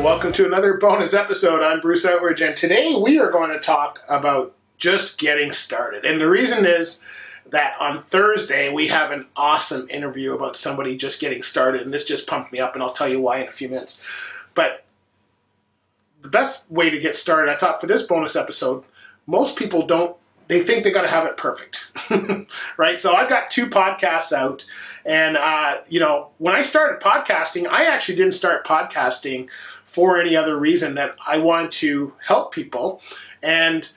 welcome to another bonus episode. I'm Bruce Outridge, and today we are going to talk about just getting started. And the reason is that on Thursday we have an awesome interview about somebody just getting started, and this just pumped me up, and I'll tell you why in a few minutes. But the best way to get started, I thought, for this bonus episode, most people they think they got to have it perfect, right? So I've got 2 podcasts out, and when I started podcasting, I actually didn't start podcasting for any other reason that I wanted to help people. And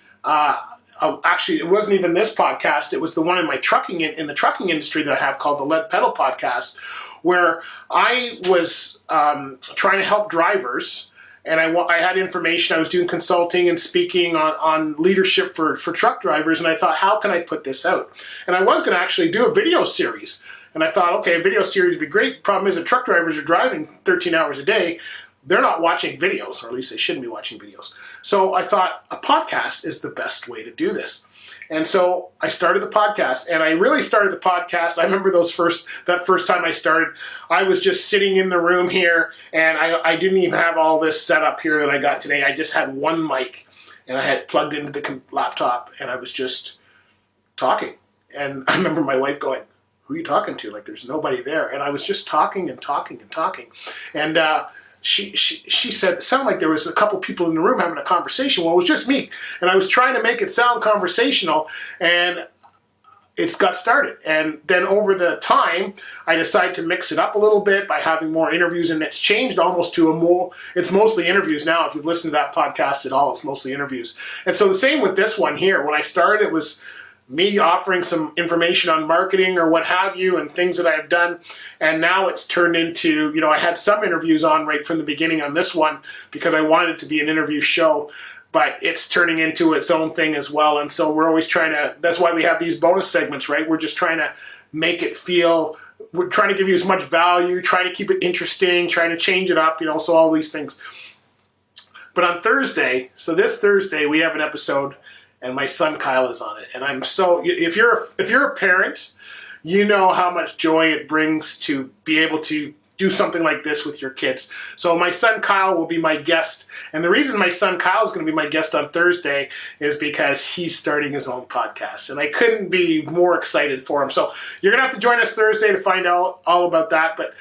actually, it wasn't even this podcast; it was the one in my trucking industry that I have called the Lead Pedal Podcast, where I was trying to help drivers. And I had information. I was doing consulting and speaking on leadership for truck drivers. And I thought, how can I put this out? And I was going to actually do a video series. And I thought, okay, a video series would be great. Problem is that truck drivers are driving 13 hours a day. They're not watching videos, or at least they shouldn't be watching videos. So I thought a podcast is the best way to do this. And so I started the podcast, and I really started the podcast. I remember that first time I started, I was just sitting in the room here, and I didn't even have all this set up here that I got today. I just had one mic, and I had plugged into the laptop, and I was just talking. And I remember my wife going, "Who are you talking to? Like, there's nobody there." And I was just talking and talking and talking. And she said, it sounded like there was a couple people in the room having a conversation. Well, it was just me. And I was trying to make it sound conversational, and it's got started. And then over the time, I decided to mix it up a little bit by having more interviews, and it's changed almost to it's mostly interviews now. If you've listened to that podcast at all, it's mostly interviews. And so the same with this one here. When I started, it was me offering some information on marketing or what have you and things that I have done. And now it's turned into, I had some interviews on right from the beginning on this one because I wanted it to be an interview show, but it's turning into its own thing as well. And so we're always that's why we have these bonus segments, right? We're just trying to make it we're trying to give you as much value, trying to keep it interesting, trying to change it up, so all these things. But on Thursday, so this Thursday, we have an episode, and my son Kyle is on it. And I'm if you're a parent, you know how much joy it brings to be able to do something like this with your kids. So my son Kyle will be my guest. And the reason my son Kyle is going to be my guest on Thursday is because he's starting his own podcast. And I couldn't be more excited for him. So you're going to have to join us Thursday to find out all about that. But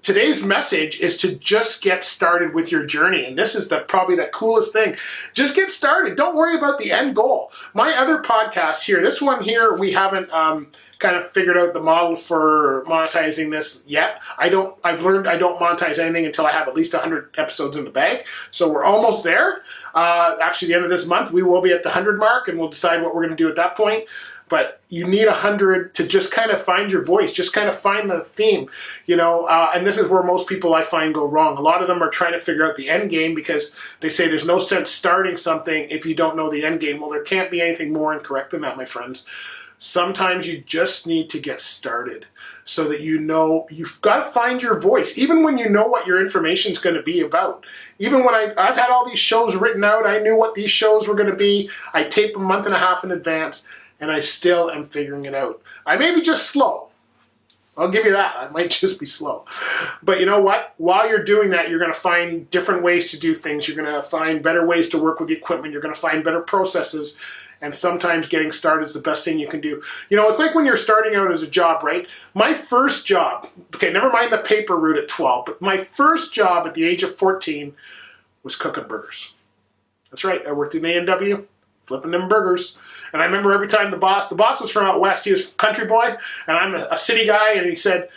today's message is to just get started with your journey. And this is probably the coolest thing. Just get started. Don't worry about the end goal. My other podcast here, this one here, we haven't kind of figured out the model for monetizing this yet. I've learned I don't monetize anything until I have at least 100 episodes in the bag. So we're almost there. Actually, the end of this month, we will be at the 100 mark, and we'll decide what we're going to do at that point. But you need 100 to just kind of find your voice, just kind of find the theme, and this is where most people I find go wrong. A lot of them are trying to figure out the end game because they say there's no sense starting something if you don't know the end game. Well, there can't be anything more incorrect than that, my friends. Sometimes you just need to get started so that you've got to find your voice, even when you know what your information is going to be about. Even when I've had all these shows written out, I knew what these shows were going to be. I tape a month and a half in advance, and I still am figuring it out. I may be just slow. I'll give you that. I might just be slow. But you know what? While you're doing that, you're going to find different ways to do things. You're going to find better ways to work with the equipment. You're going to find better processes. And sometimes getting started is the best thing you can do. It's like when you're starting out as a job, right? My first job, okay, never mind the paper route at 12, but my first job at the age of 14 was cooking burgers. That's right. I worked in A&W, flipping them burgers. And I remember every time the boss was from out west, he was a country boy, and I'm a city guy, and he said,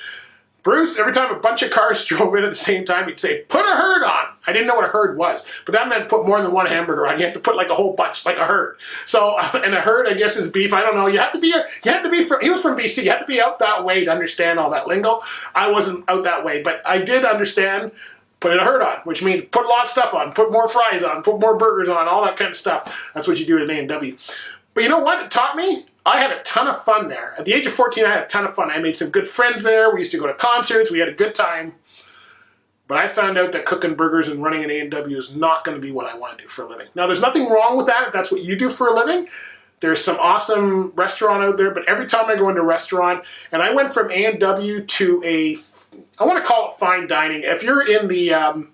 "Bruce," every time a bunch of cars drove in at the same time, he'd say, "Put a herd on." I didn't know what a herd was, but that meant put more than one hamburger on. You had to put like a whole bunch, like a herd. So, and a herd, I guess, is beef. I don't know. He was from BC. You had to be out that way to understand all that lingo. I wasn't out that way, but I did understand putting a herd on, which means put a lot of stuff on, put more fries on, put more burgers on, all that kind of stuff. That's what you do at A&W. But you know what it taught me? I had a ton of fun there. At the age of 14, I had a ton of fun. I made some good friends there. We used to go to concerts. We had a good time. But I found out that cooking burgers and running an A&W is not going to be what I want to do for a living. Now, there's nothing wrong with that if that's what you do for a living. There's some awesome restaurant out there, but every time I go into a restaurant, and I went from A&W to I want to call it fine dining. If you're in the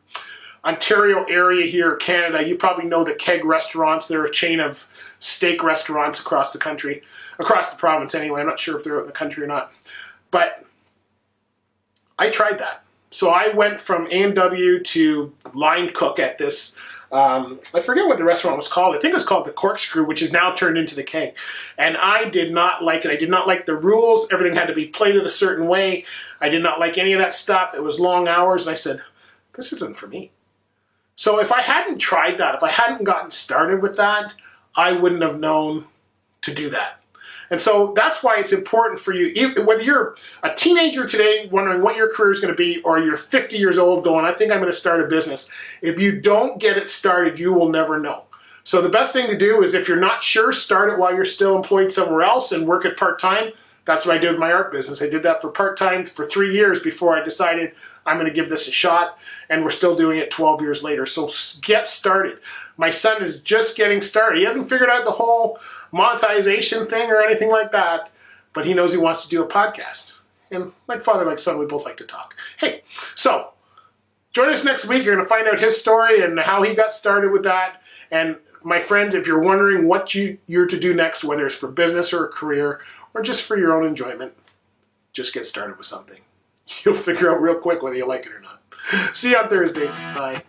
Ontario area here, Canada, you probably know the Keg restaurants. They're a chain of steak restaurants across the country, across the province anyway. I'm not sure if they're out in the country or not. But I tried that. So I went from A&W to line cook at this, I forget what the restaurant was called. I think it was called the Corkscrew, which is now turned into the Keg. And I did not like it. I did not like the rules. Everything had to be plated a certain way. I did not like any of that stuff. It was long hours. And I said, this isn't for me. So if I hadn't tried that, if I hadn't gotten started with that, I wouldn't have known to do that. And so that's why it's important for you, whether you're a teenager today wondering what your career is going to be, or you're 50 years old going, I think I'm going to start a business. If you don't get it started, you will never know. So the best thing to do is, if you're not sure, start it while you're still employed somewhere else and work it part-time. That's what I did with my art business. I did that for part-time for 3 years before I decided I'm going to give this a shot, and we're still doing it 12 years later. So get started. My son is just getting started. He hasn't figured out the whole monetization thing or anything like that, but he knows he wants to do a podcast. And like father, like son, we both like to talk. Hey, so join us next week. You're going to find out his story and how he got started with that. And my friends, if you're wondering what you're to do next, whether it's for business or a career or just for your own enjoyment, just get started with something. You'll figure out real quick whether you like it or not. See you on Thursday. Bye.